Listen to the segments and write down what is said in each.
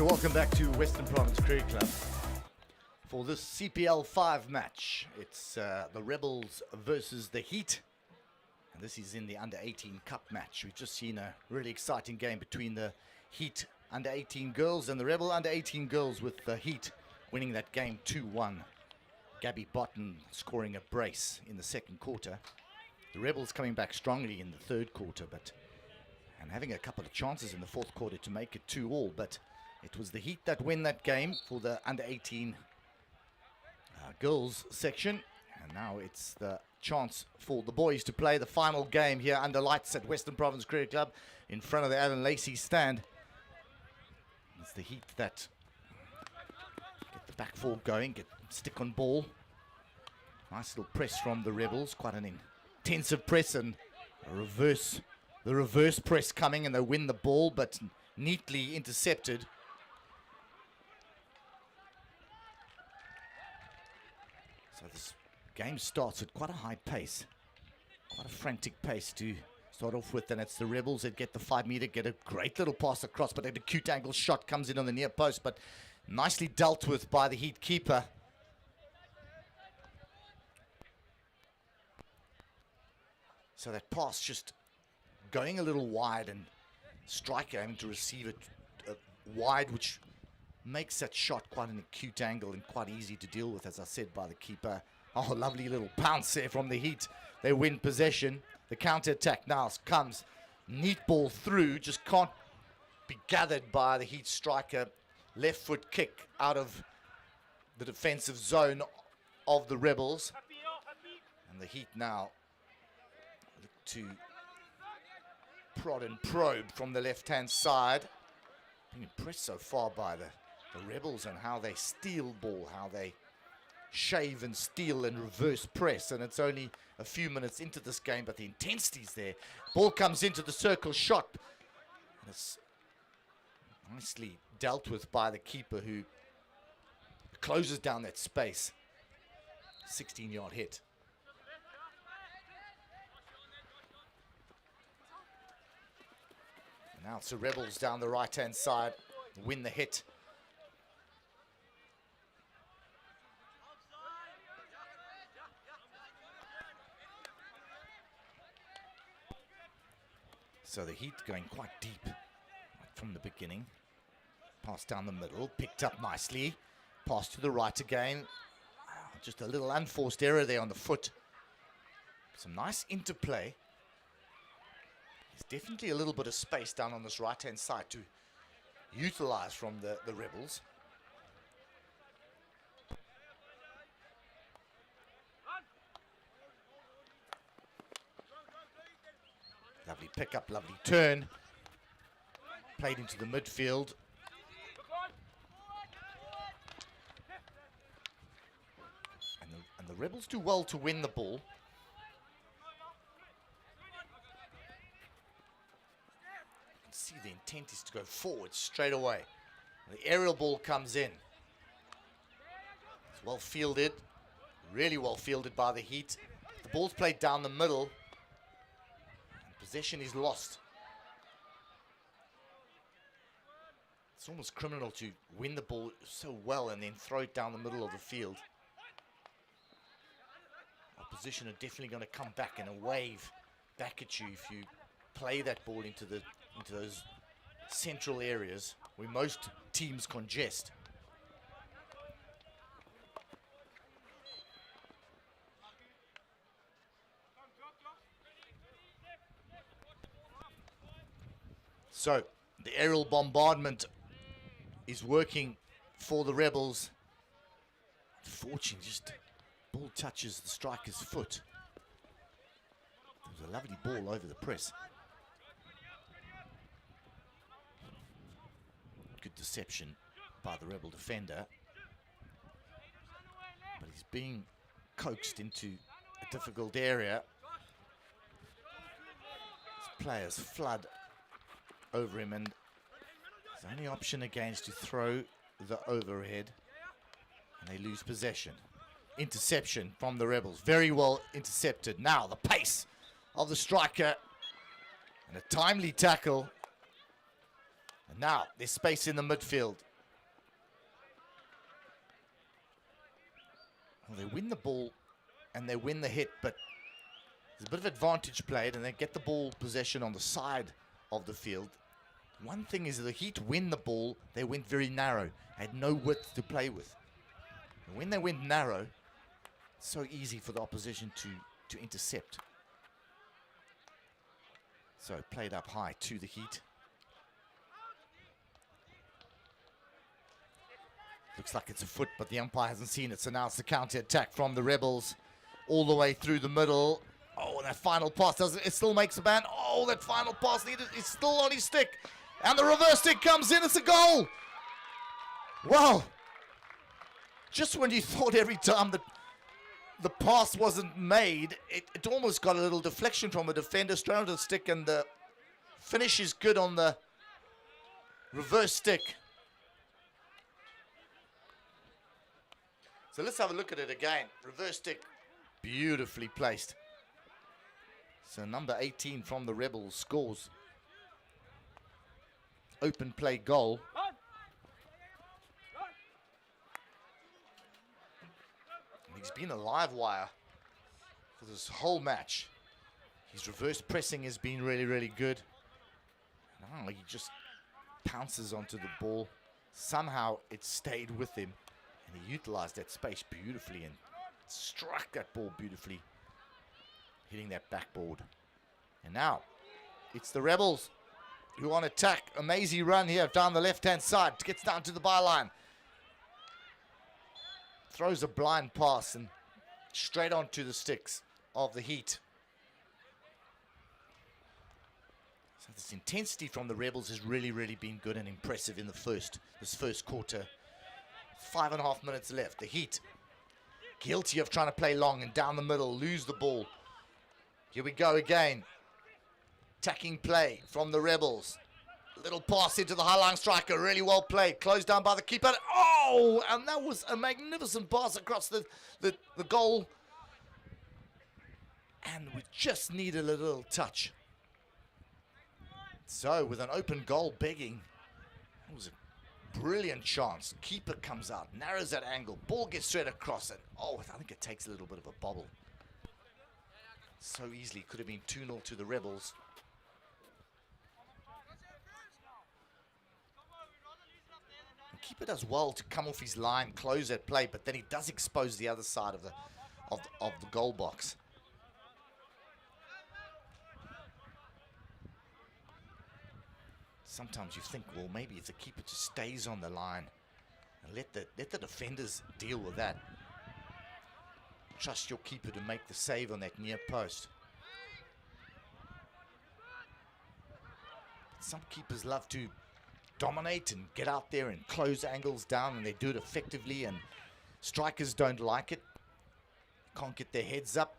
So welcome back to Western Province Cricket Club for this CPL 5 match. It's the Rebels versus the Heat, and this is in the Under-18 Cup match. We've just seen a really exciting game between the Heat Under-18 girls and the Rebel Under-18 girls, with the Heat winning that game 2-1. Gabby Botten scoring a brace in the second quarter. The Rebels coming back strongly in the third quarter, and having a couple of chances in the fourth quarter to make it 2-2, but it was the Heat that win that game for the Under-18 girls section. And now it's the chance for the boys to play the final game here under lights at Western Province Cricket Club in front of the Alan Lacey stand. It's the Heat that get the back four going, get stick on ball. Nice little press from the Rebels, quite an intensive press, and the reverse press coming, and they win the ball, but neatly intercepted. So this game starts at quite a high pace, quite a frantic pace to start off with, and it's the Rebels that get the 5 meter, get a great little pass across, but a cute angle shot comes in on the near post, but nicely dealt with by the Heat keeper. So that pass just going a little wide, and striker having to receive it wide, which makes that shot quite an acute angle and quite easy to deal with, as I said, by the keeper. Oh, lovely little pounce there from the Heat. They win possession. The counter-attack now comes. Neat ball through, just can't be gathered by the Heat striker. Left foot kick out of the defensive zone of the Rebels. And the Heat now look to prod and probe from the left-hand side. Been impressed so far by the Rebels and how they steal ball, how they shave and steal and reverse press. And it's only a few minutes into this game, but the intensity's there. Ball comes into the circle, shot. And it's nicely dealt with by the keeper, who closes down that space. 16-yard hit. And now it's the Rebels down the right-hand side, win the hit. So the Heat going quite deep right from the beginning. Pass down the middle, picked up nicely. Pass to the right again. Just a little unforced error there on the foot. Some nice interplay. There's definitely a little bit of space down on this right-hand side to utilize from the Rebels. Lovely pickup, lovely turn. Played into the midfield. And the Rebels do well to win the ball. You can see the intent is to go forward straight away. The aerial ball comes in. It's well fielded, really well fielded by the Heat. The ball's played down the middle. Possession is lost. It's almost criminal to win the ball so well and then throw it down the middle of the field. Opposition are definitely going to come back in a wave back at you if you play that ball into those central areas where most teams congest. So the aerial bombardment is working for the Rebels. Unfortunately, just ball touches the striker's foot. It was a lovely ball over the press. Good deception by the Rebel defender. But he's being coaxed into a difficult area. His players flood over him, and his only option again is to throw the overhead, and they lose possession. Interception from the Rebels, very well intercepted. Now the pace of the striker, and a timely tackle. And now there's space in the midfield. Well, they win the ball and they win the hit, but there's a bit of advantage played, and they get the ball possession on the side of the field. One thing is the Heat win the ball, they went very narrow, had no width to play with. And when they went narrow, it's so easy for the opposition to intercept. So played up high to the Heat. Looks like it's a foot, but the umpire hasn't seen it. So now it's the counter attack from the Rebels all the way through the middle. Oh, and that final pass doesn't. It still makes a ban. Oh, that final pass needed. It's still on his stick, and the reverse stick comes in. It's a goal. Wow! Just when you thought every time that the pass wasn't made, it almost got a little deflection from a defender straight onto the stick, and the finish is good on the reverse stick. So let's have a look at it again. Reverse stick, beautifully placed. So number 18 from the Rebels scores. Open play goal. And he's been a live wire for this whole match. His reverse pressing has been really, really good. And he just pounces onto the ball. Somehow it stayed with him. And he utilized that space beautifully and struck that ball beautifully, hitting that backboard. And now it's the Rebels who on attack. Amazing run here down the left-hand side. Gets down to the byline. Throws a blind pass and straight onto the sticks of the Heat. So this intensity from the Rebels has really, really been good and impressive in this first quarter. 5.5 minutes left. The Heat guilty of trying to play long and down the middle, lose the ball. Here we go again. Attacking play from the Rebels. Little pass into the high-line striker, really well played. Closed down by the keeper. Oh, and that was a magnificent pass across the goal. And we just need a little touch. So with an open goal begging, it was a brilliant chance. Keeper comes out, narrows that angle. Ball gets straight across it. Oh, I think it takes a little bit of a bobble. So easily could have been 2-0 to the Rebels. And keeper does well to come off his line, close that play, but then he does expose the other side of the goal box. Sometimes you think, well, maybe if the keeper just stays on the line and let the defenders deal with that. Trust your keeper to make the save on that near post. But some keepers love to dominate and get out there and close angles down, and they do it effectively, and strikers don't like it. Can't get their heads up.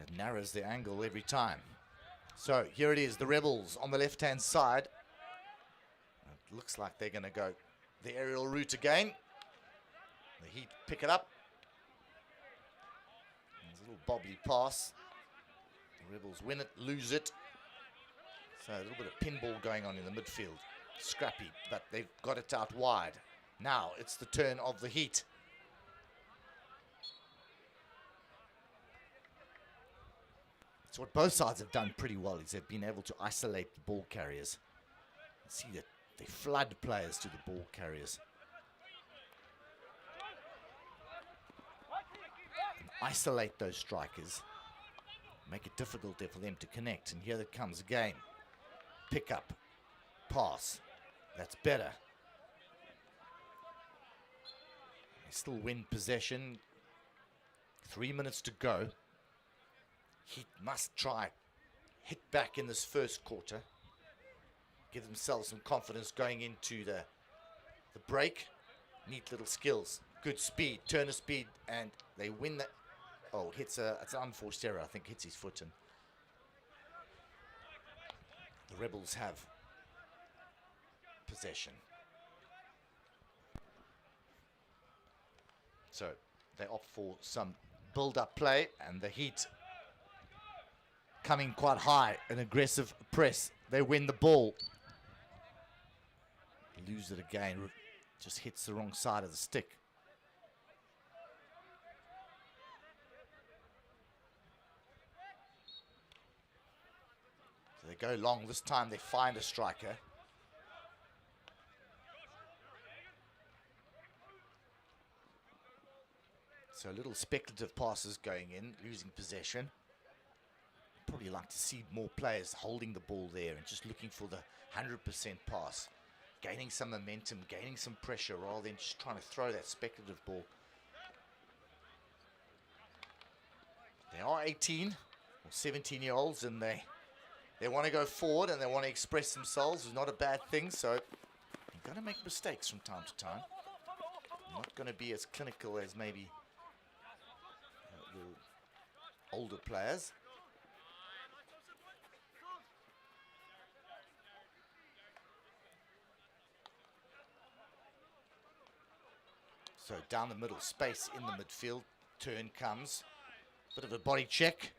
It narrows the angle every time. So here it is, the Rebels on the left-hand side. It looks like they're going to go the aerial route again. The Heat pick it up. There's a little bobbly pass. The Rebels win it, lose it. So a little bit of pinball going on in the midfield. Scrappy, but they've got it out wide. Now it's the turn of the Heat. So what both sides have done pretty well is they've been able to isolate the ball carriers. See that they flood players to the ball carriers. And isolate those strikers. Make it difficult there for them to connect. And here it comes again. Pick up. Pass. That's better. They still win possession. 3 minutes to go. Heat must try hit back in this first quarter. Give themselves some confidence going into the break. Neat little skills. Good speed, turner speed, and they win that. Oh, it's an unforced error. I think hits his foot, and the Rebels have possession. So they opt for some build-up play, and the Heat coming quite high, an aggressive press. They win the ball. Lose it again. Just hits the wrong side of the stick. So they go long. This time they find a striker. So little speculative passes going in, losing possession. Probably like to see more players holding the ball there and just looking for the 100% pass. Gaining some momentum, gaining some pressure, rather than just trying to throw that speculative ball. They are 18 or 17-year-olds, and they want to go forward and they want to express themselves. It's not a bad thing, so you've got to make mistakes from time to time. Not going to be as clinical as maybe the older players. So down the middle, space in the midfield. Turn comes. Bit of a body check.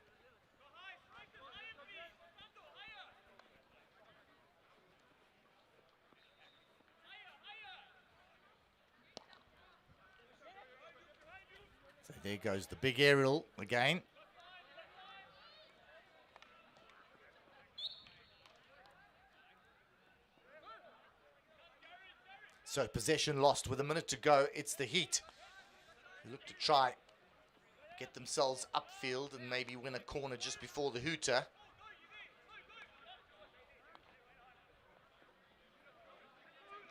So there goes the big aerial again. So possession lost with a minute to go. It's the Heat. They look to try get themselves upfield and maybe win a corner just before the hooter.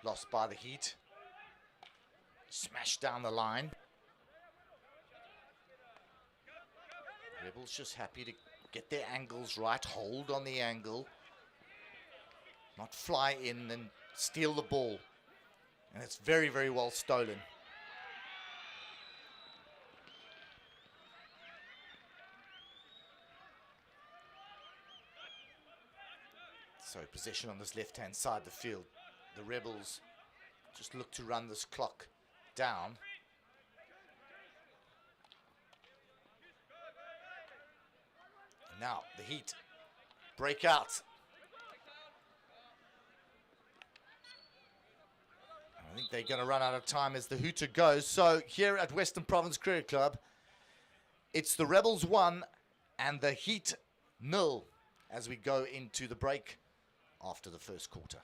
Lost by the Heat. Smashed down the line. Rebels just happy to get their angles right, hold on the angle, not fly in and steal the ball. And it's very, very well stolen. So possession on this left-hand side of the field. The Rebels just look to run this clock down. And now the Heat break out. I think they're going to run out of time as the hooter goes. So here at Western Province Cricket Club, it's the Rebels 1 and the Heat 0 as we go into the break after the first quarter.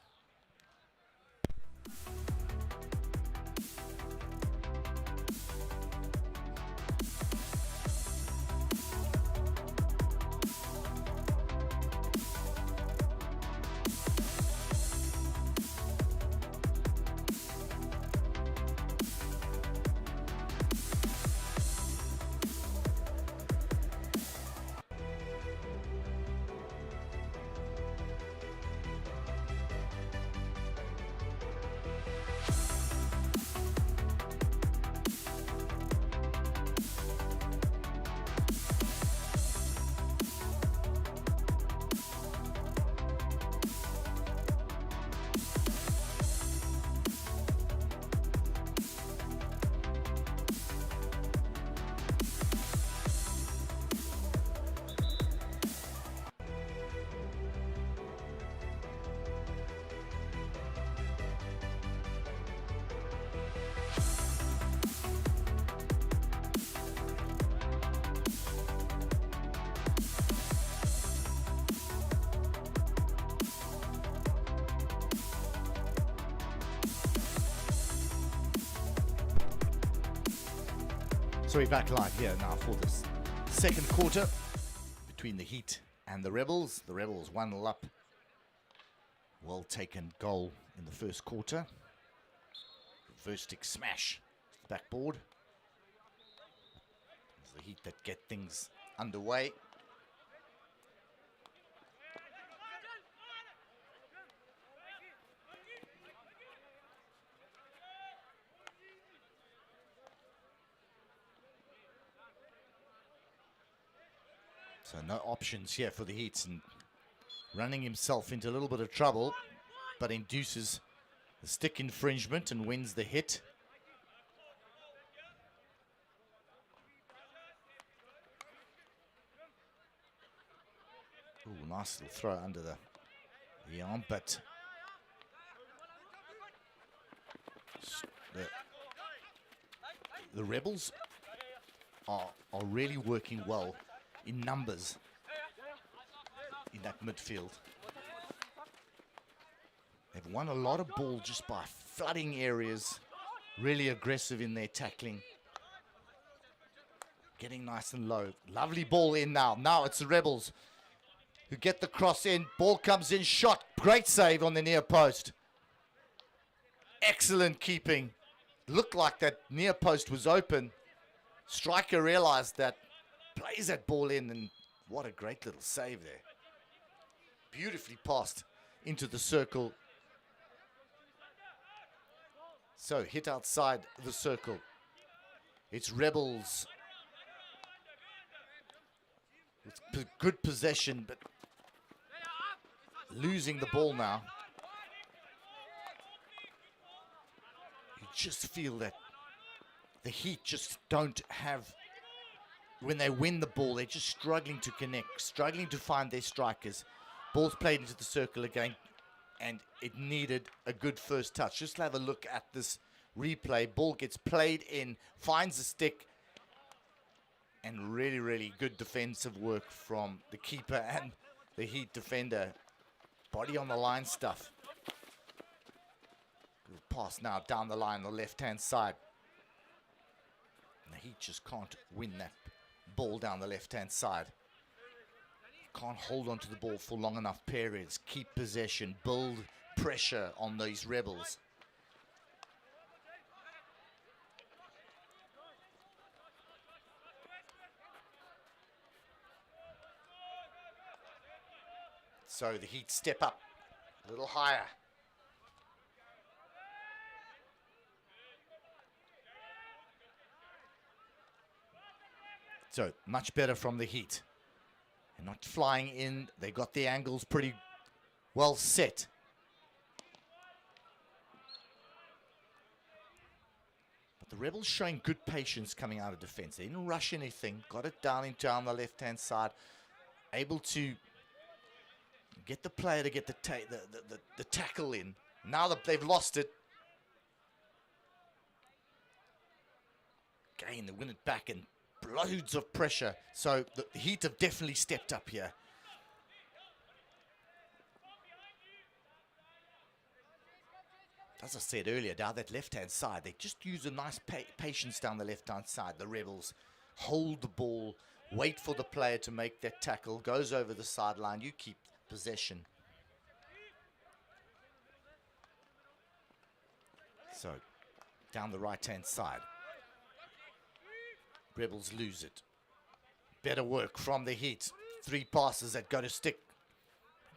So we're back live here now for this second quarter between the Heat and the Rebels. The Rebels 1-0 up. Well taken goal in the first quarter. Reverse stick smash to the backboard. It's the Heat that get things underway. So no options here for the Heats, and running himself into a little bit of trouble, but induces the stick infringement and wins the hit. Ooh, nice little throw under the arm, but The Rebels are really working well in numbers in that midfield. They've won a lot of ball just by flooding areas, really aggressive in their tackling. Getting nice and low. Lovely ball in now. Now it's the Rebels who get the cross in. Ball comes in, shot. Great save on the near post. Excellent keeping. Looked like that near post was open. Striker realized that, plays that ball in, and what a great little save there. Beautifully passed into the circle. So hit outside the circle. It's Rebels. It's good possession, but losing the ball now. You just feel that the Heat just don't have, when they win the ball, they're just struggling to connect, struggling to find their strikers. Ball's played into the circle again, and it needed a good first touch. Just have a look at this replay. Ball gets played in, finds the stick, and really, really good defensive work from the keeper and the Heat defender. Body on the line stuff. Good pass now down the line, the left-hand side. And the Heat just can't win that ball down the left-hand side. Can't hold on to the ball for long enough periods. Keep possession, build pressure on these Rebels. So the Heat step up a little higher. So much better from the Heat. They're not flying in. They got the angles pretty well set. But the Rebels showing good patience coming out of defense. They didn't rush anything. Got it down on the left-hand side. Able to get the player to get the tackle in. Now that they've lost it, again, they win it back and loads of pressure. So the Heat have definitely stepped up here. As I said earlier, down that left-hand side, they just use a nice patience down the left-hand side. The Rebels hold the ball, wait for the player to make that tackle, goes over the sideline, you keep possession. So, down the right-hand side. Rebels lose it. Better work from the Heat. 3 passes that go to stick.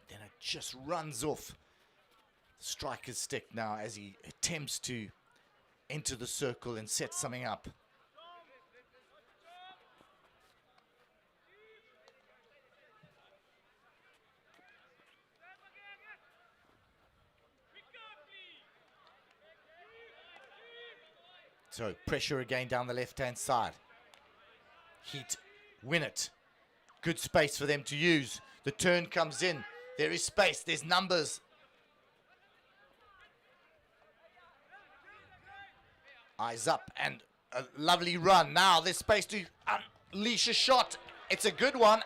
Then it just runs off the striker's stick now as he attempts to enter the circle and set something up. So pressure again down the left-hand side. Heat win it. Good space for them to use. The turn comes in. There is space. There's numbers. Eyes up and a lovely run. Now there's space to unleash a shot. It's a good one.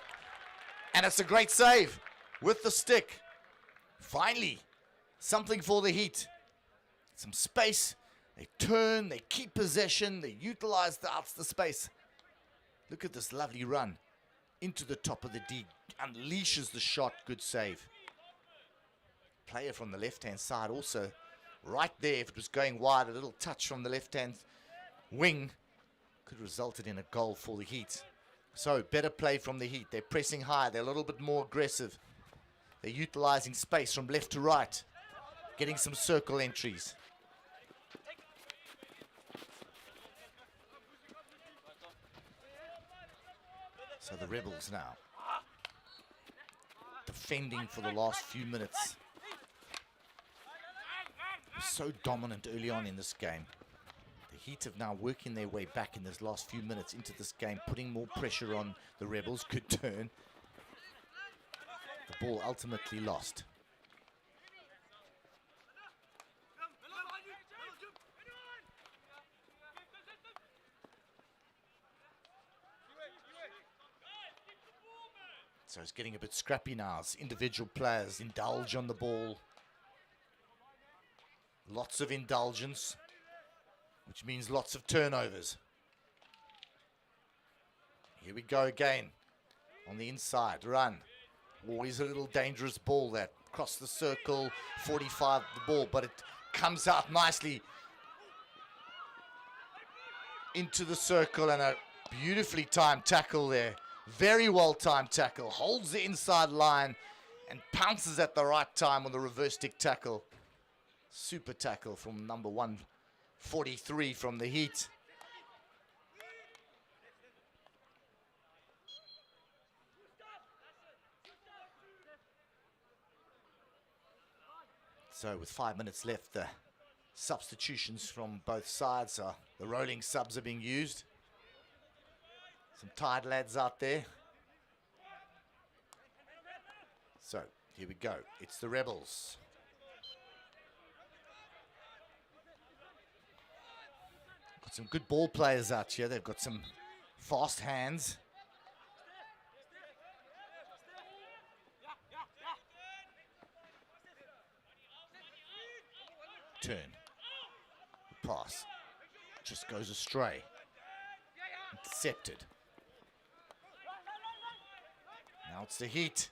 And it's a great save with the stick. Finally, something for the Heat. Some space. They turn, they keep possession, they utilize the space. Look at this lovely run into the top of the D. Unleashes the shot, good save. Player from the left-hand side also right there. If it was going wide, a little touch from the left-hand wing could have resulted in a goal for the Heat. So better play from the Heat. They're pressing high, they're a little bit more aggressive. They're utilizing space from left to right, getting some circle entries. So the Rebels now defending for the last few minutes. So dominant early on in this game. The Heat have now working their way back in this last few minutes into this game, putting more pressure on the Rebels. Good turn. The ball ultimately lost. So it's getting a bit scrappy now as individual players indulge on the ball. Lots of indulgence, which means lots of turnovers. Here we go again. On the inside, run. Always a little dangerous ball that cross the circle, 45 the ball, but it comes out nicely into the circle, and a beautifully timed tackle there. Very well timed tackle. Holds the inside line and pounces at the right time on the reverse stick tackle. Super tackle from number 143 from the Heat. So with 5 minutes left, the substitutions from both sides are, the rolling subs are being used. Some tired lads out there. So here we go. It's the Rebels. Got some good ball players out here. They've got some fast hands. Turn. The pass just goes astray. Intercepted. Now it's the Heat.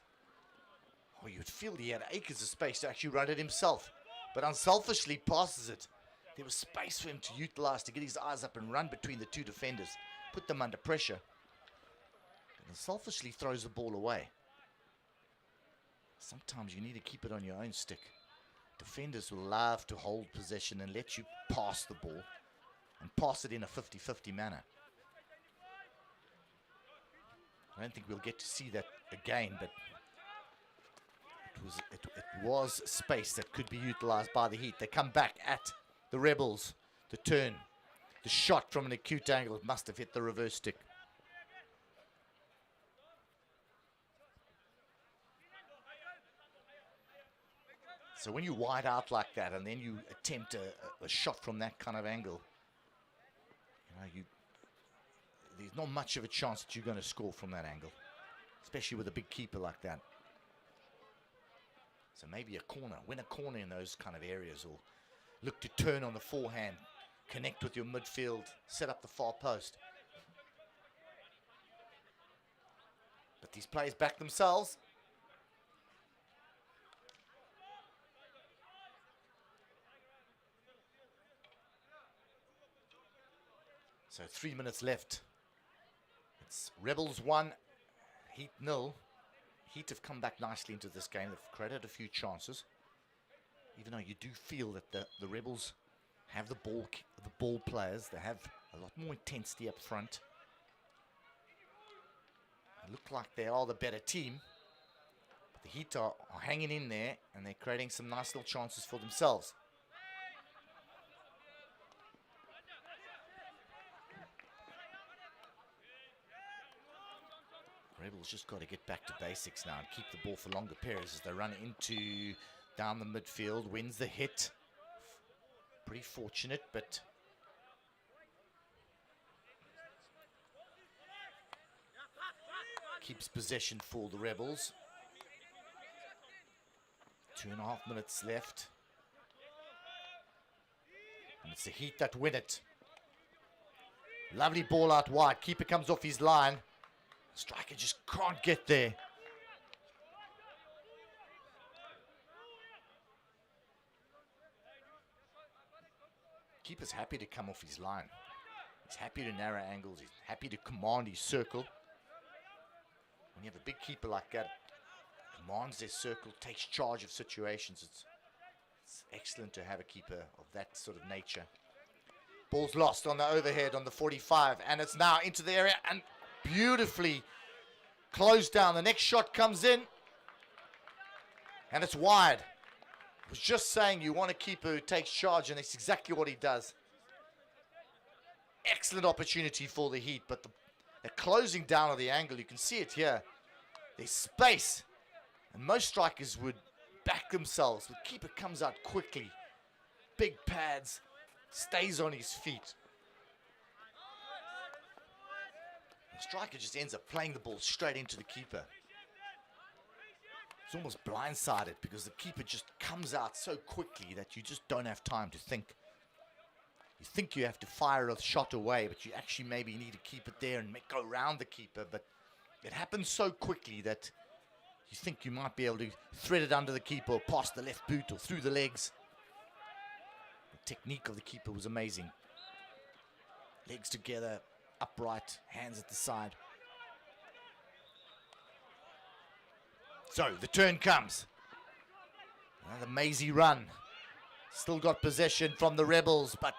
Oh, you'd feel he had acres of space to actually run it himself, but unselfishly passes it. There was space for him to utilize, to get his eyes up and run between the two defenders, put them under pressure. And unselfishly throws the ball away. Sometimes you need to keep it on your own stick. Defenders will love to hold possession and let you pass the ball, and pass it in a 50-50 manner. I don't think we'll get to see that again, but it was space that could be utilized by the Heat. They come back at the Rebels. The turn, the shot from an acute angle, it must have hit the reverse stick. So when you wide out like that and then you attempt a shot from that kind of angle, there's not much of a chance that you're going to score from that angle, especially with a big keeper like that. So maybe a corner, win a corner in those kind of areas, or look to turn on the forehand, connect with your midfield, set up the far post. But these players back themselves. So 3 minutes left. It's Rebels 1, Heat 0. Heat have come back nicely into this game. They've created a few chances, even though you do feel that the Rebels have the ball players. They have a lot more intensity up front. They look like they are the better team. But the Heat are hanging in there, and they're creating some nice little chances for themselves. Rebels just got to get back to basics now and keep the ball for longer periods as they run into down the midfield. Wins the hit. Pretty fortunate, but keeps possession for the Rebels. 2.5 minutes left. And it's the Heat that win it. Lovely ball out wide. Keeper comes off his line. Striker just can't get there. Keeper's happy to come off his line. He's happy to narrow angles. He's happy to command his circle. When you have a big keeper like that, commands their circle, takes charge of situations. It's excellent to have a keeper of that sort of nature. Ball's lost on the overhead on the 45, and it's now into the area and beautifully closed down. The next shot comes in, and it's wide. I was just saying you want a keeper who takes charge, and that's exactly what he does. Excellent opportunity for the Heat, but the closing down of the angle, you can see it here. There's space, and most strikers would back themselves. The keeper comes out quickly, big pads, stays on his feet. The striker just ends up playing the ball straight into the keeper. It's almost blindsided because the keeper just comes out so quickly that you just don't have time to think. You think you have to fire a shot away, but you actually maybe need to keep it there and go around the keeper. But it happens so quickly that you think you might be able to thread it under the keeper, or past the left boot, or through the legs. The technique of the keeper was amazing. Legs together, upright, hands at the side. So the turn comes. Another mazy run. Still got possession from the Rebels, but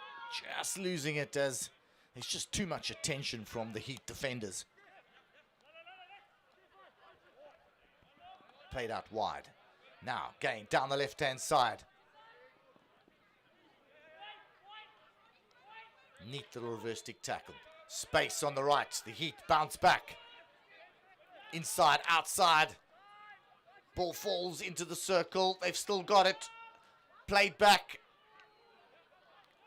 just losing it as there's just too much attention from the Heat defenders. Played out wide. Now, again, down the left-hand side. Neat little reverse stick tackle. Space on the right. The Heat bounce back. Inside, outside. Ball falls into the circle. They've still got it. Played back.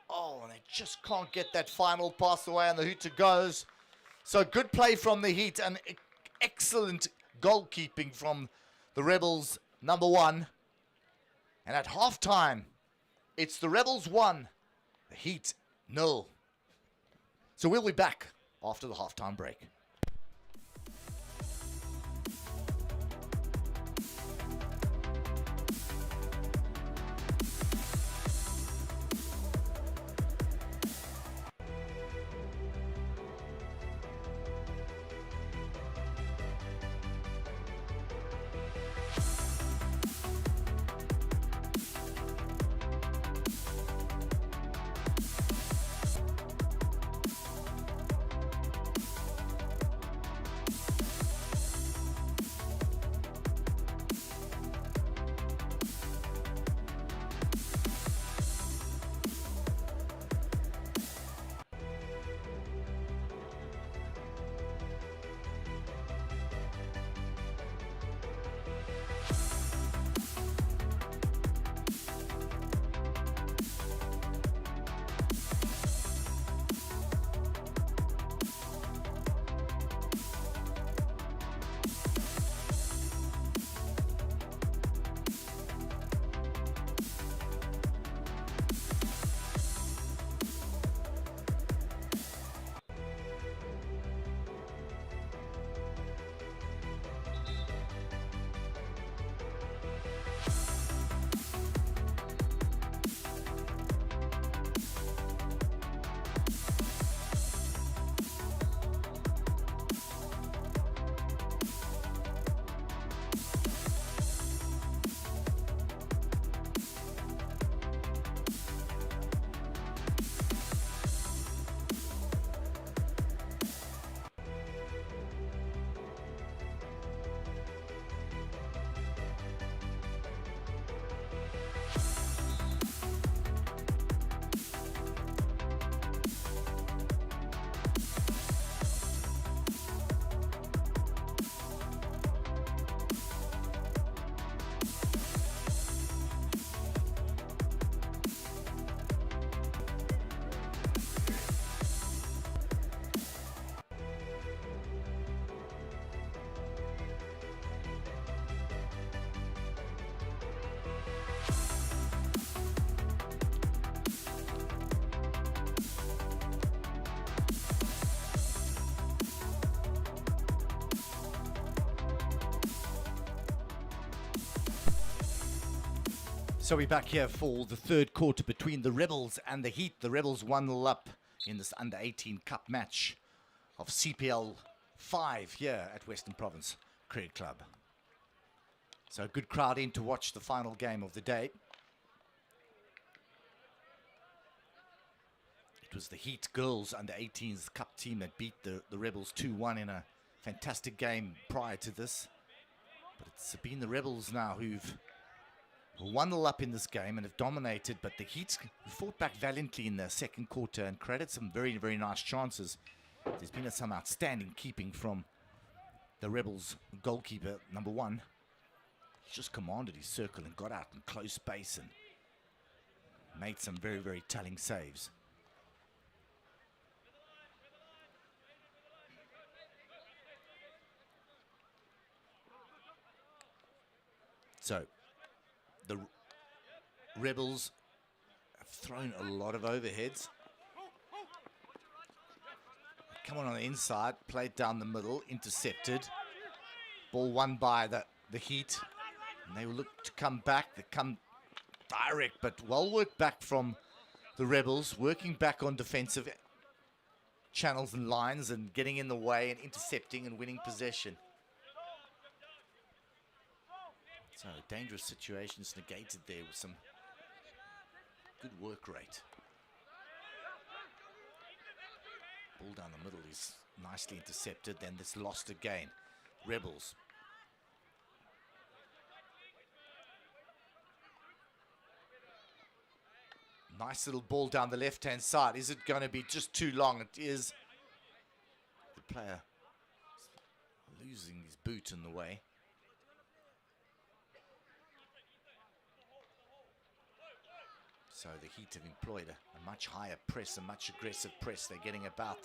Oh, and they just can't get that final pass away, and the hooter goes. So good play from the Heat and excellent goalkeeping from the Rebels, number 1. And at halftime, it's the Rebels 1, the Heat 0. So we'll be back after the halftime break. So we're back here for the third quarter between the Rebels and the Heat. The Rebels 1-0 up in this under-18 cup match of CPL 5 here at Western Province Cricket Club. So a good crowd in to watch the final game of the day. It was the Heat girls under-18s cup team that beat the Rebels 2-1 in a fantastic game prior to this. But it's been the Rebels now who've 1-0 up in this game and have dominated, but the Heat fought back valiantly in the second quarter and created some very, very nice chances. There's been some outstanding keeping from the Rebels goalkeeper, number 1. He just commanded his circle and got out in close space and made some very, very telling saves. So the Rebels have thrown a lot of overheads. Come on the inside, played down the middle, intercepted. Ball won by the Heat. And they will look to come back. They come direct, but well worked back from the Rebels, working back on defensive channels and lines and getting in the way and intercepting and winning possession. So dangerous situations negated there with some good work rate. Ball down the middle is nicely intercepted, then this lost again. Rebels. Nice little ball down the left-hand side. Is it going to be just too long? It is. The player losing his boot in the way. So the Heat have employed a much higher press, a much aggressive press. They're getting about.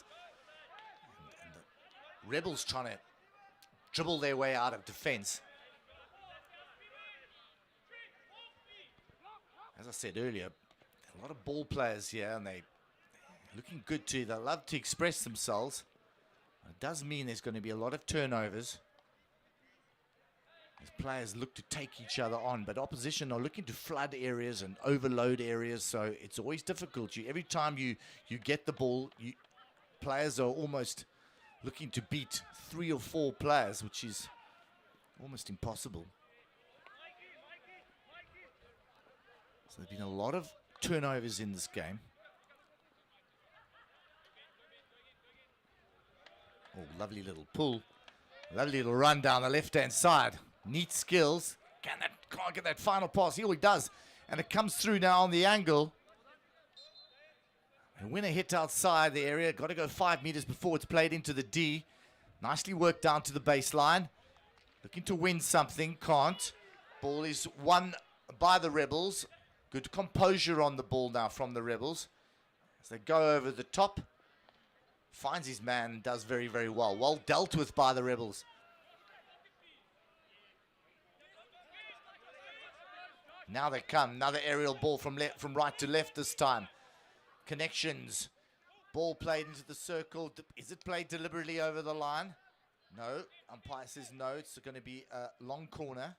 And the Rebels trying to dribble their way out of defense. As I said earlier, a lot of ball players here, and they're looking good too. They love to express themselves. It does mean there's going to be a lot of turnovers as players look to take each other on, but opposition are looking to flood areas and overload areas, so it's always difficult. Every time you get the ball, players are almost looking to beat 3 or 4 players, which is almost impossible. So there's been a lot of turnovers in this game. Oh, lovely little pull. Lovely little run down the left-hand side. Neat skills. Can't get that final pass. Here he does. And it comes through now on the angle. And when a hit outside the area, got to go 5 meters before it's played into the D. Nicely worked down to the baseline. Looking to win something. Can't. Ball is won by the Rebels. Good composure on the ball now from the Rebels. As they go over the top. Finds his man, does very, very well. Well dealt with by the Rebels. Now they come. Another aerial ball from right to left this time. Connections. Ball played into the circle. Is it played deliberately over the line? No. Umpire says no. It's going to be a long corner.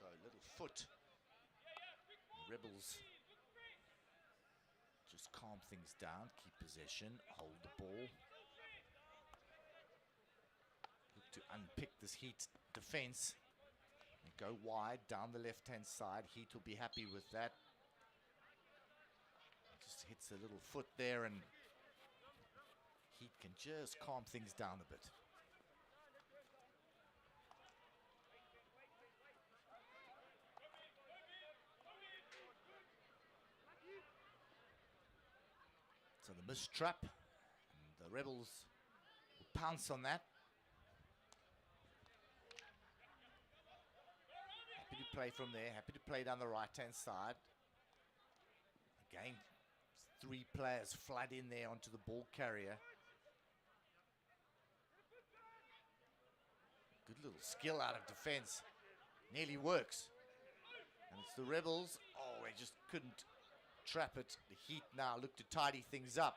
So a little foot. Rebels just calm things down, keep possession, hold the ball. Look to unpick this Heat defense. And go wide down the left-hand side. Heat will be happy with that. Just hits a little foot there, and Heat can just calm things down a bit. So the missed trap, and the Rebels will pounce on that. Happy to play from there, happy to play down the right-hand side. Again, 3 players flood in there onto the ball carrier. Good little skill out of defense. Nearly works. And it's the Rebels. Oh, they just couldn't trap it. The Heat now look to tidy things up.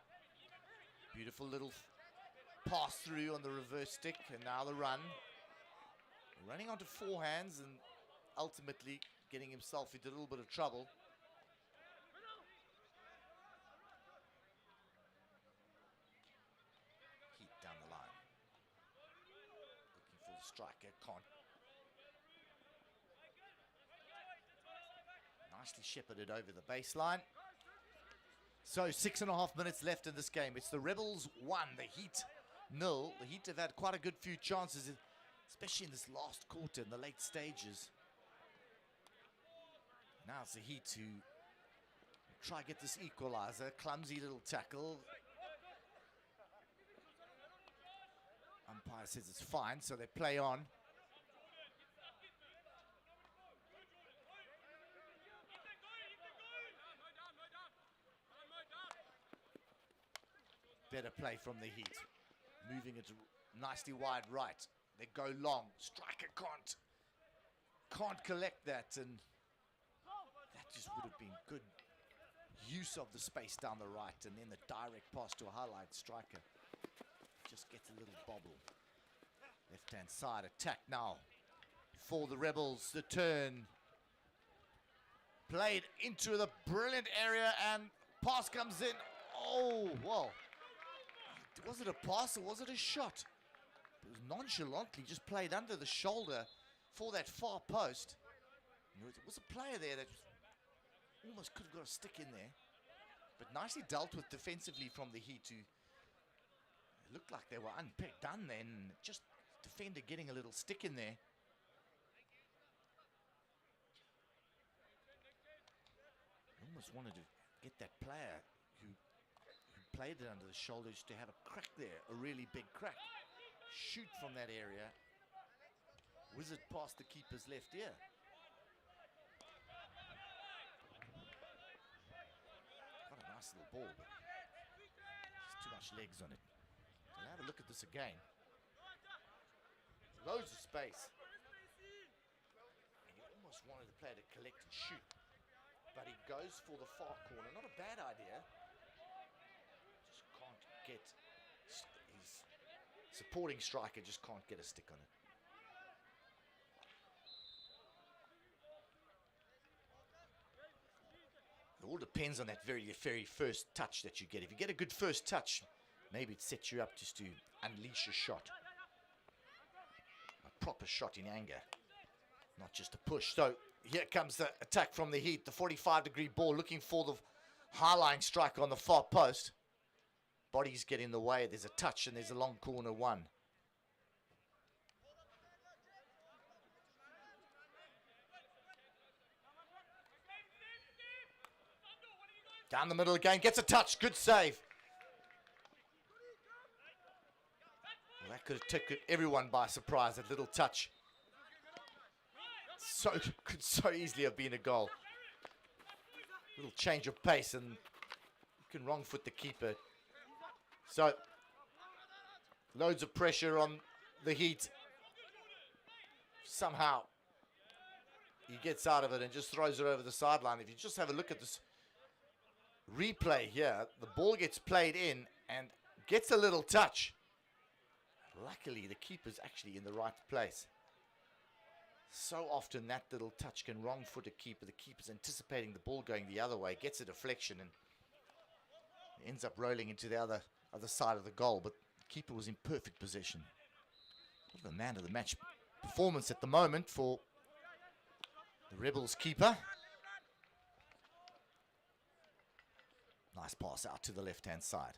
Beautiful little pass through on the reverse stick, and now the run. Running onto forehands and ultimately getting himself into a little bit of trouble. Heat down the line. Looking for the striker, can't. Nicely shepherded over the baseline. So 6.5 minutes left in this game. It's the Rebels 1, the Heat 0. The Heat have had quite a good few chances, especially in this last quarter, in the late stages. Now it's the Heat who try to get this equalizer. Clumsy little tackle. Umpire says it's fine, so they play on. Better play from the Heat. Moving it nicely wide right. They go long. Striker can't collect that, and that just would have been good use of the space down the right, and then the direct pass to a highlight striker. Just gets a little bobble. Left-hand side attack now for the Rebels. The turn. Played into the brilliant area, and pass comes in. Oh, well. Was it a pass or was it a shot? It was nonchalantly just played under the shoulder for that far post. There was a player there that almost could have got a stick in there, but nicely dealt with defensively from the Heat, who looked like they were done then. Just defender getting a little stick in there. Almost wanted to get that player who played it under the shoulders to have a crack there, a really big crack. Shoot from that area. Whiz it past the keeper's left ear. Got a nice little ball, but there's too much legs on it. We'll have a look at this again. Loads of space. And you almost wanted the player to collect and shoot, but he goes for the far corner. Not a bad idea. Just can't get, his supporting striker just can't get a stick on it. It all depends on that very first touch that you get. If you get a good first touch, maybe it sets you up just to unleash a shot. A proper shot in anger, not just a push. So here comes the attack from the Heat. The 45-degree ball looking for the high-line striker on the far post. Bodies get in the way. There's a touch and there's a long corner one. Down the middle again, gets a touch, good save. Well, that could have taken everyone by surprise, that little touch. Could so easily have been a goal. Little change of pace and you can wrong foot the keeper. So, loads of pressure on the Heat. Somehow, he gets out of it and just throws it over the sideline. If you just have a look at this replay here, the ball gets played in and gets a little touch. Luckily, the keeper's actually in the right place. So often that little touch can wrong foot a keeper. The keeper's anticipating the ball going the other way, gets a deflection and ends up rolling into the other side of the goal. But the keeper was in perfect position. The man of the match performance at the moment for the Rebels keeper. Nice pass out to the left-hand side.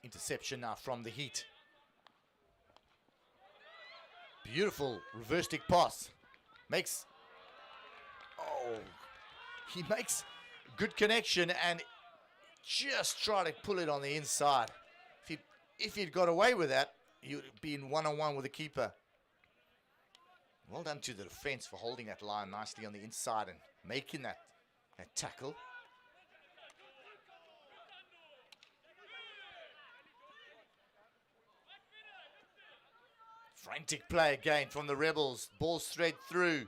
Interception now from the Heat. Beautiful reverse stick pass. He makes good connection and just try to pull it on the inside. If he'd got away with that, he would have been one-on-one with the keeper. Well done to the defense for holding that line nicely on the inside and making that tackle. Frantic play again from the Rebels. Ball straight through.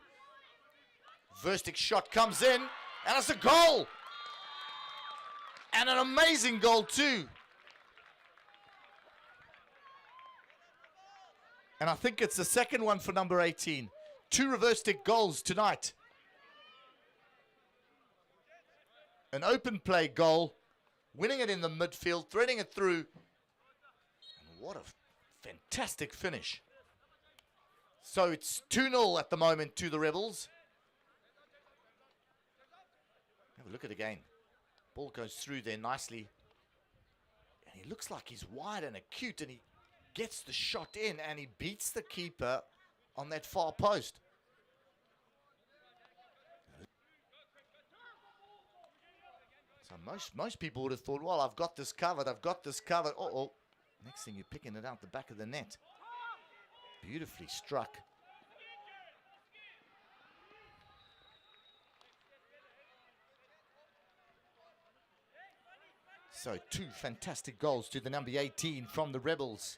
Verstic shot comes in, and it's a goal! And an amazing goal too. And I think it's the second one for number 18. 2 reverse stick goals tonight. An open play goal, winning it in the midfield, threading it through. And what a fantastic finish. So it's 2-0 at the moment to the Rebels. Have a look at it again. Ball goes through there nicely. And he looks like he's wide and acute, and he gets the shot in, and he beats the keeper on that far post. So most people would have thought, well, I've got this covered, Oh, next thing you're picking it out the back of the net. Beautifully struck. So 2 fantastic goals to the number 18 from the Rebels.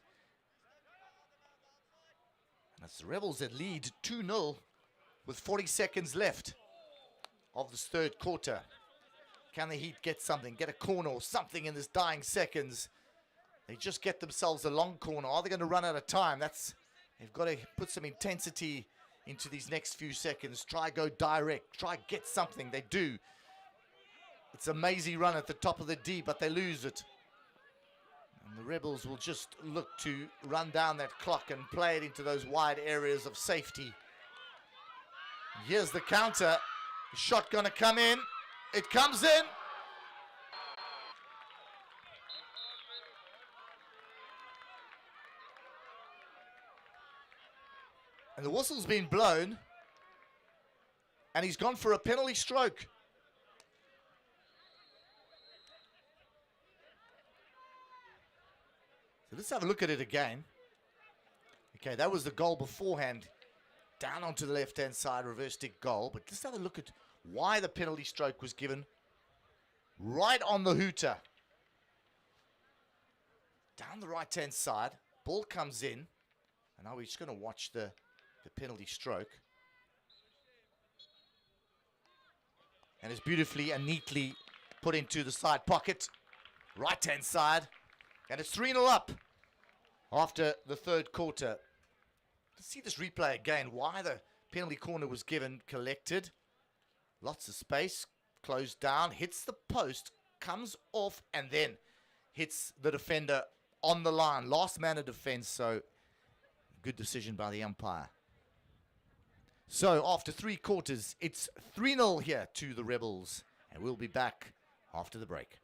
And it's the Rebels that lead 2-0 with 40 seconds left of this third quarter. Can the Heat get something, get a corner or something in this dying seconds? They just get themselves a long corner. Are they going to run out of time? They've got to put some intensity into these next few seconds. Try go direct. Try get something. They do. It's a mazy run at the top of the D, but they lose it. And the Rebels will just look to run down that clock and play it into those wide areas of safety. Here's the counter. The shot going to come in. It comes in. And the whistle's been blown. And he's gone for a penalty stroke. So let's have a look at it again. Okay, that was the goal beforehand. Down onto the left-hand side, reverse stick goal. But let's have a look at why the penalty stroke was given. Right on the hooter. Down the right-hand side. Ball comes in. And now we're just going to watch the penalty stroke. And it's beautifully and neatly put into the side pocket. Right-hand side. And it's 3-0 up after the third quarter. Let's see this replay again. Why the penalty corner was given, collected. Lots of space. Closed down. Hits the post. Comes off and then hits the defender on the line. Last man of defense. So good decision by the umpire. So after 3 quarters, it's 3-0 here to the Rebels. And we'll be back after the break.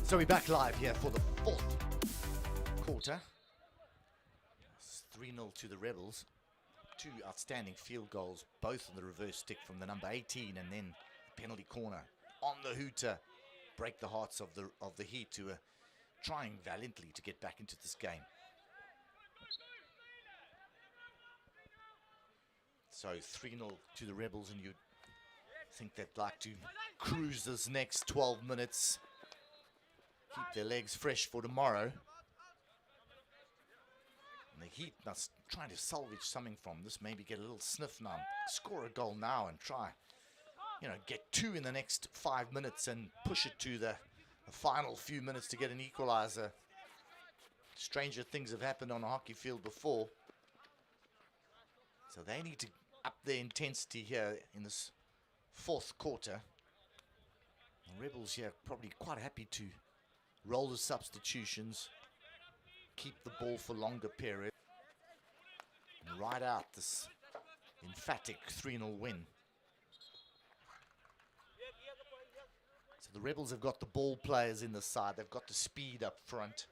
So we're back live here for the 4th quarter. It's 3-0 to the Rebels. 2 outstanding field goals, both on the reverse stick from the number 18, and then penalty corner on the hooter. Break the hearts of the Heat, who are trying valiantly to get back into this game. So 3-0 to the Rebels, and you'd think they'd like to cruise this next 12 minutes. Keep their legs fresh for tomorrow. And the Heat must try to salvage something from this. Maybe get a little sniff now. Score a goal now and try, get 2 in the next 5 minutes and push it to the final few minutes to get an equalizer. Stranger things have happened on a hockey field before. So they need to up their intensity here in this 4th quarter. The Rebels here probably quite happy to roll the substitutions, keep the ball for longer period, and ride out this emphatic 3-0 win. So the Rebels have got the ball players in the side. They've got the speed up front.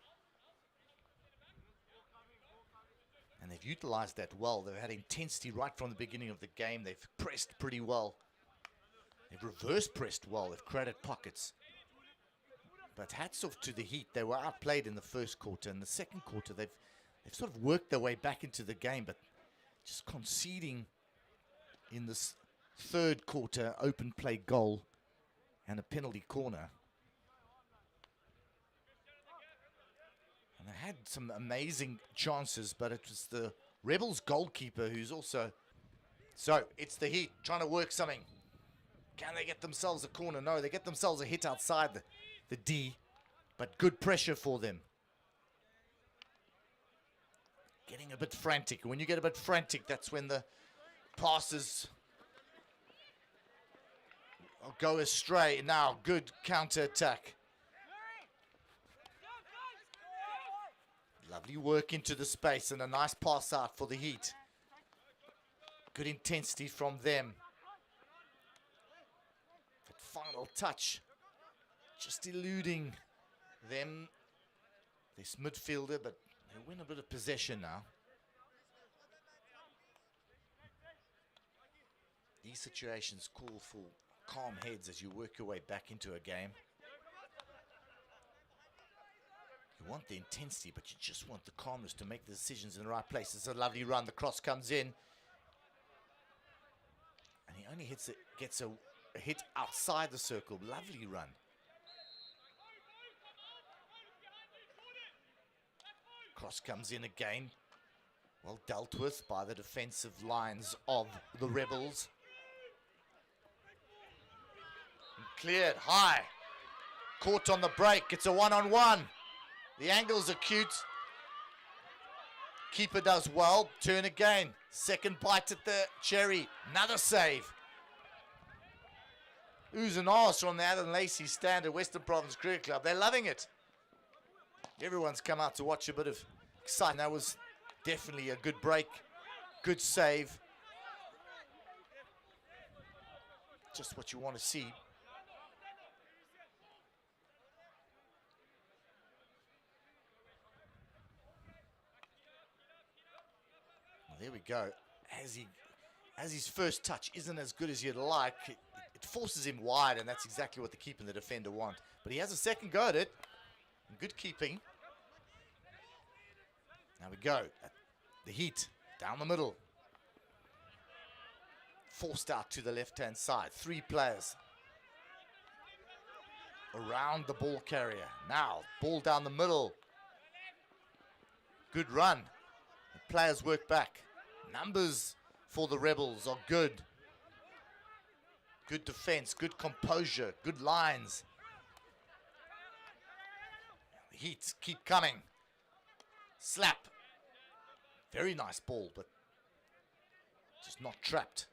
And they've utilized that well. They've had intensity right from the beginning of the game. They've pressed pretty well. They've reverse pressed well. They've created pockets. But hats off to the Heat. They were outplayed in the first quarter. In the second quarter, they've sort of worked their way back into the game, but just conceding in this third quarter, open play goal and a penalty corner. And they had some amazing chances, but it was the Rebels goalkeeper who's also... So, it's the Heat trying to work something. Can they get themselves a corner? No, they get themselves a hit outside the D, but good pressure for them. Getting a bit frantic. When you get a bit frantic, that's when the passes go astray. Now, good counter-attack. Lovely work into the space and a nice pass out for the Heat. Good intensity from them. That final touch, just eluding them. This midfielder, but they win a bit of possession now. These situations call for calm heads as you work your way back into a game. You want the intensity, but you just want the calmness to make the decisions in the right place. It's a lovely run. The cross comes in. And he only gets a hit outside the circle. Lovely run. Cross comes in again. Well dealt with by the defensive lines of the Rebels. And cleared high. Caught on the break. It's a one-on-one. The angle's acute. Keeper does well. Turn again. Second bite at the cherry. Another save. Oohs and ahs from the Alan Lacey stand at Western Province Cricket Club. They're loving it. Everyone's come out to watch a bit of excitement. That was definitely a good break. Good save. Just what you want to see. Well, there we go. As his first touch isn't as good as you'd like, it forces him wide, and that's exactly what the keeper and the defender want. But he has a second go at it. Good keeping. Now we go. The Heat down the middle. Forced out to the left-hand side. 3 players around the ball carrier. Now, ball down the middle. Good run. The players work back. Numbers for the Rebels are good. Good defense, good composure, good lines. The Heat keep coming. Slap. Very nice ball, but just not trapped.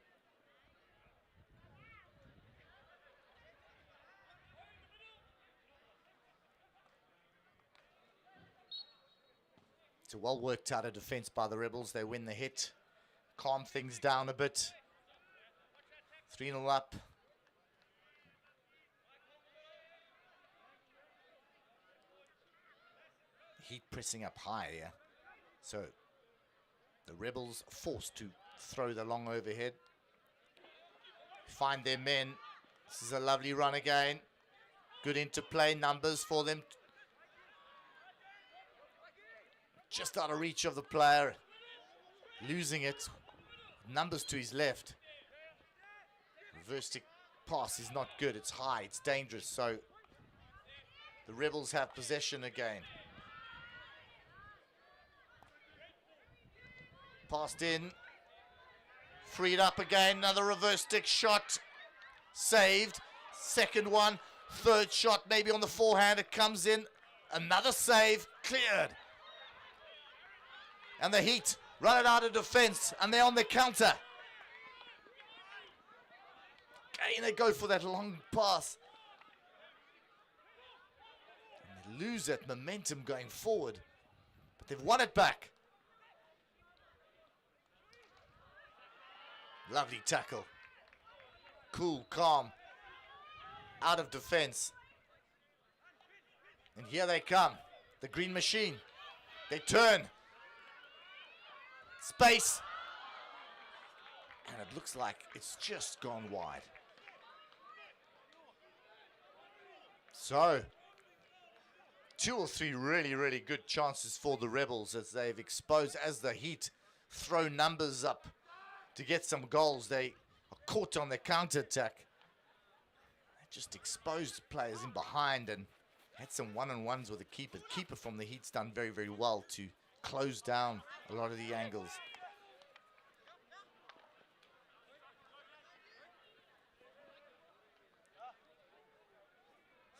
It's a well worked out of defense by the Rebels. They win the hit. Calm things down a bit. 3-0 up. Heat pressing up high here. So the Rebels forced to throw the long overhead. Find their men. This is a lovely run again. Good interplay, numbers for them. Just out of reach of the player. Losing it. Numbers to his left. Reverse stick pass is not good. It's high. It's dangerous. So the Rebels have possession again. Passed in. Freed up again. Another reverse stick shot. Saved. Second one. Third shot maybe on the forehand. It comes in. Another save. Cleared. And the Heat run it out of defense. And they're on the counter. Again, they go for that long pass. And they lose that momentum going forward. But they've won it back. Lovely tackle. Cool, calm. Out of defense. And here they come. The Green Machine. They turn. Space. And it looks like it's just gone wide. So, 2 or 3 really, really good chances for the Rebels as they've exposed, as the Heat throw numbers up to get some goals. They are caught on their counter-attack. Just exposed players in behind and had some one-on-ones with the keeper. The keeper from the Heat's done very, very well to close down a lot of the angles.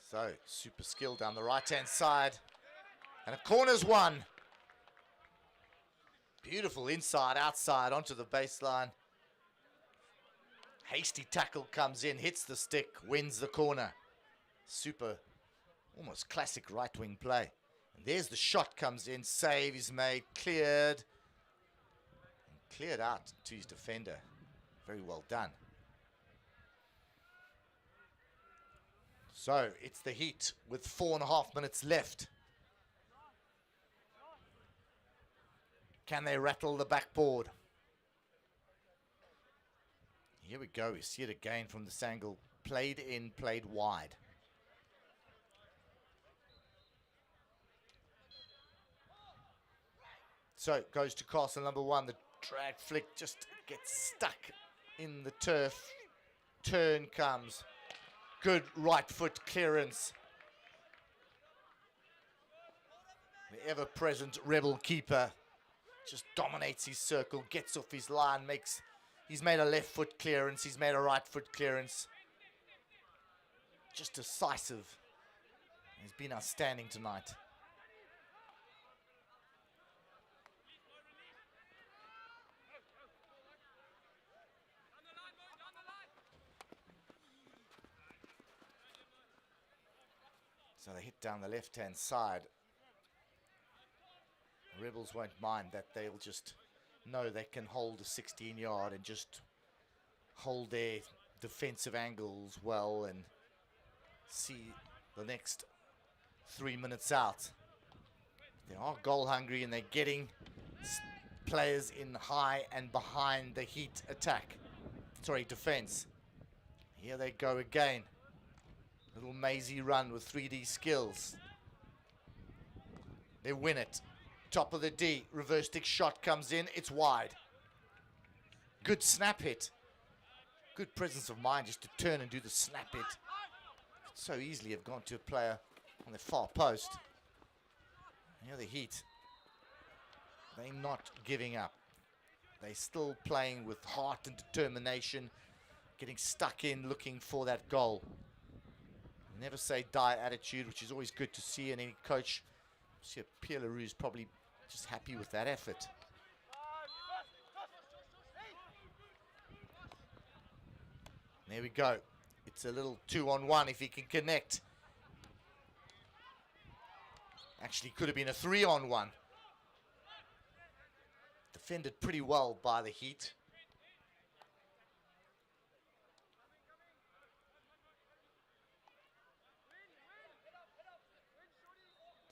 So, super skill down the right-hand side. And a corner's won. Beautiful inside, outside, onto the baseline. Hasty tackle comes in, hits the stick, wins the corner. Super, almost classic right-wing play. And there's the shot comes in, save is made, cleared. And cleared out to his defender. Very well done. So, it's the Heat with 4.5 minutes left. Can they rattle the backboard? Here we go. We see it again from this angle. Played in, played wide. So it goes to castle number one. The drag flick just gets stuck in the turf. Turn comes. Good right foot clearance. The ever-present Rebel keeper just dominates his circle, gets off his line, he's made a left foot clearance, he's made a right foot clearance. Just decisive. He's been outstanding tonight. So they hit down the left-hand side. The Rebels won't mind that. They'll just know they can hold a 16-yard and just hold their defensive angles well and see the next 3 minutes out. They are goal hungry and they're getting players in high and behind the Heat attack. Sorry, defense. Here they go again. Little mazy run with 3D skills. They win it. Top of the D. Reverse stick shot comes in. It's wide. Good snap hit. Good presence of mind just to turn and do the snap hit. Could so easily have gone to a player on the far post. Here the Heat. They're not giving up. They're still playing with heart and determination. Getting stuck in, looking for that goal. Never say die attitude, which is always good to see in any coach. See, Pierre Leroux is probably just happy with that effort. There we go. It's a little 2-on-1 if he can connect. Actually, could have been a 3-on-1. Defended pretty well by the Heat.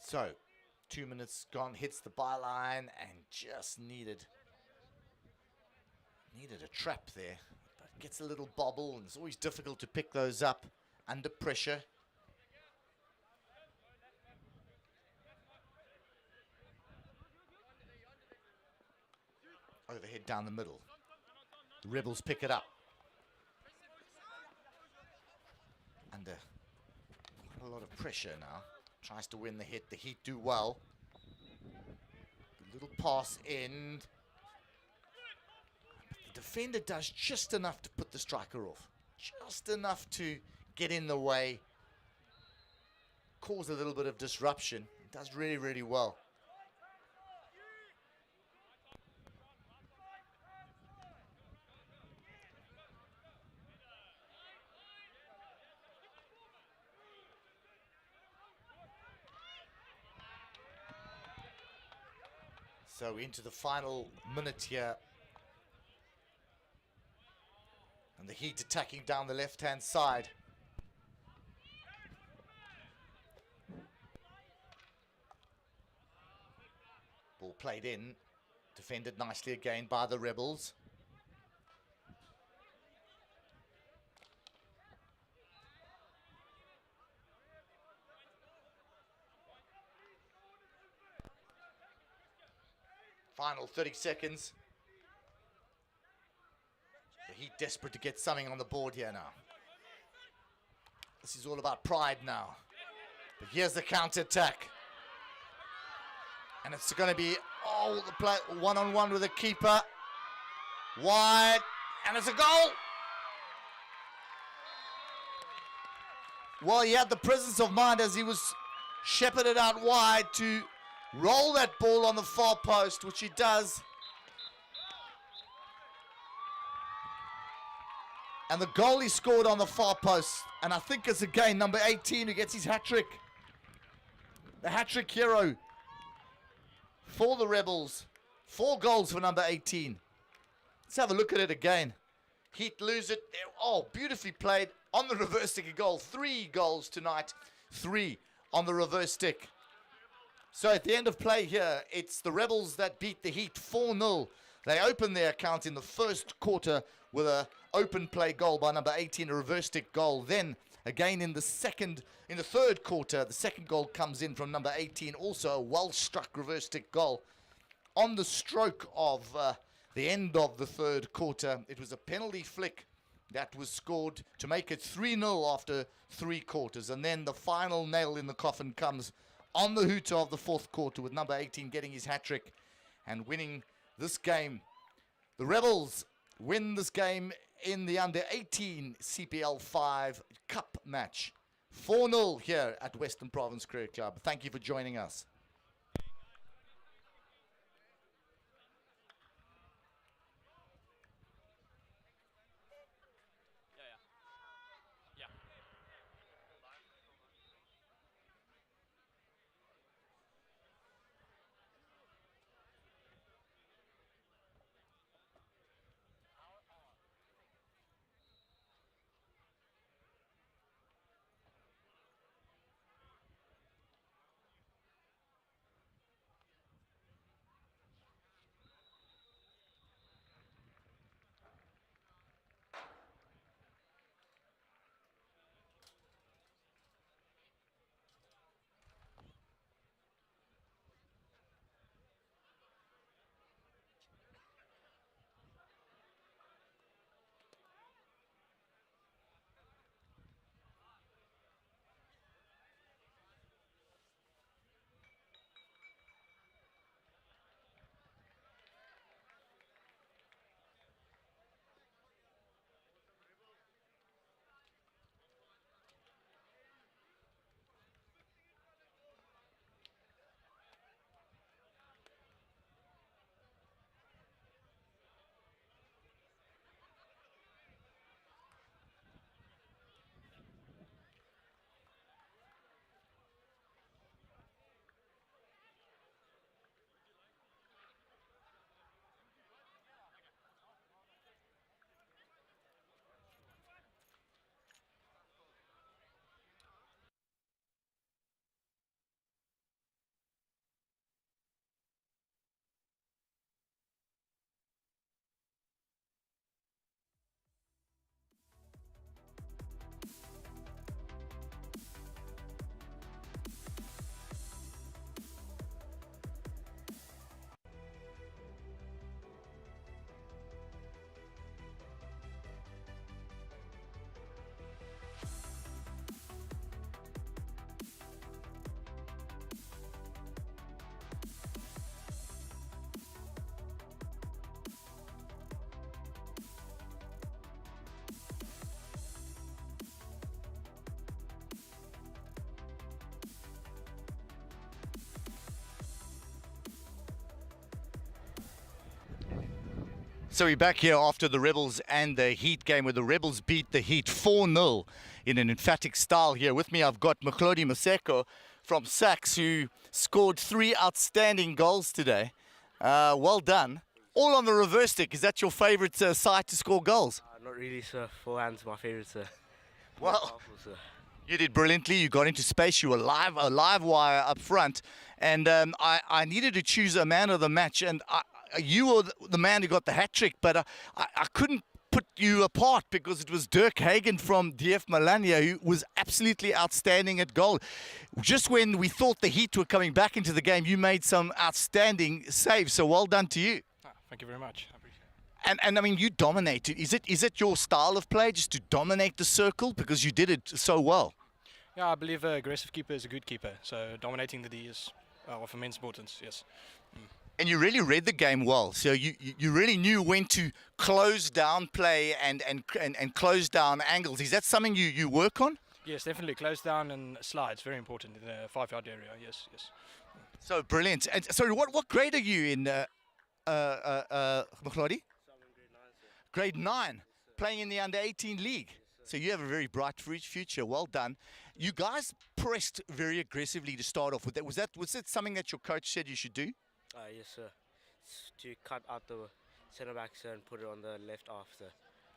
So, 2 minutes gone, hits the byline and just needed a trap there. But gets a little bobble and it's always difficult to pick those up under pressure. Overhead down the middle. The Rebels pick it up. Under quite a lot of pressure now. Tries to win the hit. The Heat do well. A little pass in. But the defender does just enough to put the striker off. Just enough to get in the way. Cause a little bit of disruption. Does really, really well. So into the final minute here. And the Heat attacking down the left-hand side. Ball played in. Defended nicely again by the Rebels. Final 30 seconds. The Heat desperate to get something on the board here now. This is all about pride now. But here's the counter-attack. And it's going to be, oh, the play one-on-one with the keeper. Wide, and it's a goal. Well, he had the presence of mind as he was shepherded out wide to roll that ball on the far post, which he does. And the goal he scored on the far post, and I think it's again number 18 who gets his hat-trick. The hat-trick hero for the Rebels. 4 goals for number 18. Let's have a look at it again. Heat lose it. Oh, beautifully played on the reverse stick goal. 3 goals tonight. 3 on the reverse stick. So at the end of play here, it's the Rebels that beat the Heat 4-0. They opened their account in the first quarter with a open play goal by number 18, a reverse stick goal. Then again in the third quarter, the second goal comes in from number 18, also a well-struck reverse stick goal. On the stroke of the end of the third quarter, it was a penalty flick that was scored to make it 3-0 after 3 quarters. And then the final nail in the coffin comes on the hooter of the fourth quarter with number 18 getting his hat-trick and winning this game. The Rebels win this game in the under-18 CPL 5 Cup match. 4-0 here at Western Province Cricket Club. Thank you for joining us. So we're back here after the Rebels and the Heat game where the Rebels beat the Heat 4-0 in an emphatic style here. With me I've got Maklodi Maseko from Sax who scored 3 outstanding goals today. Well done. All on the reverse stick. Is that your favourite side to score goals? Not really, sir. Forehand's my favourite, sir. Well, powerful, sir. You did brilliantly. You got into space. You were a live wire up front. And I needed to choose a man of the match. And you were the man who got the hat-trick. But I couldn't put you apart because it was Dirk Hagen from DF Melania who was absolutely outstanding at goal. Just when we thought the Heat were coming back into the game, you made some outstanding saves. So well done to you. Thank you very much. I appreciate And I mean, you dominated. Is it your style of play just to dominate the circle because you did it so well? Yeah, I believe an aggressive keeper is a good keeper. So dominating the D is of immense importance. Yes. And you really read the game well. So you really knew when to close down play and close down angles. Is that something you work on? Yes, definitely. Close down and slides, very important in the 5-yard area. Yes, yes. So brilliant. And sorry, what grade are you in, Mokhlodi? Grade 9, playing in the under-18 league. So you have a very bright future. Well done. You guys pressed very aggressively to start off with. Was that something that your coach said you should do? Yes, sir. To cut out the centre back, sir, and put it on the left after.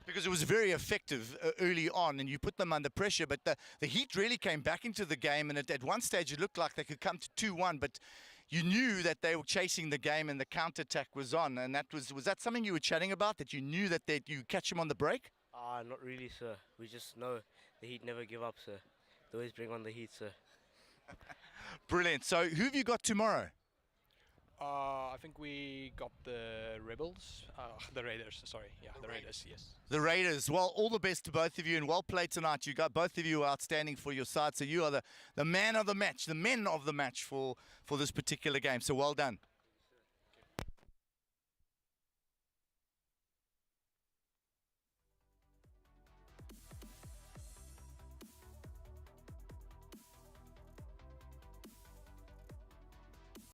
Because it was very effective early on, and you put them under pressure. But the heat really came back into the game, and at one stage it looked like they could come to 2-1. But you knew that they were chasing the game, and the counter-attack was on. And was that something you were chatting about? That you knew that you catch them on the break? Not really, sir. We just know the Heat never give up, sir. They always bring on the heat, sir. Brilliant. So who have you got tomorrow? I think we got the Rebels, the Raiders. Sorry, yeah, the Raiders. Yes. The Raiders. Well, all the best to both of you, and well played tonight. You got both of you outstanding for your side. So you are the man of the match, the men of the match for this particular game. So well done.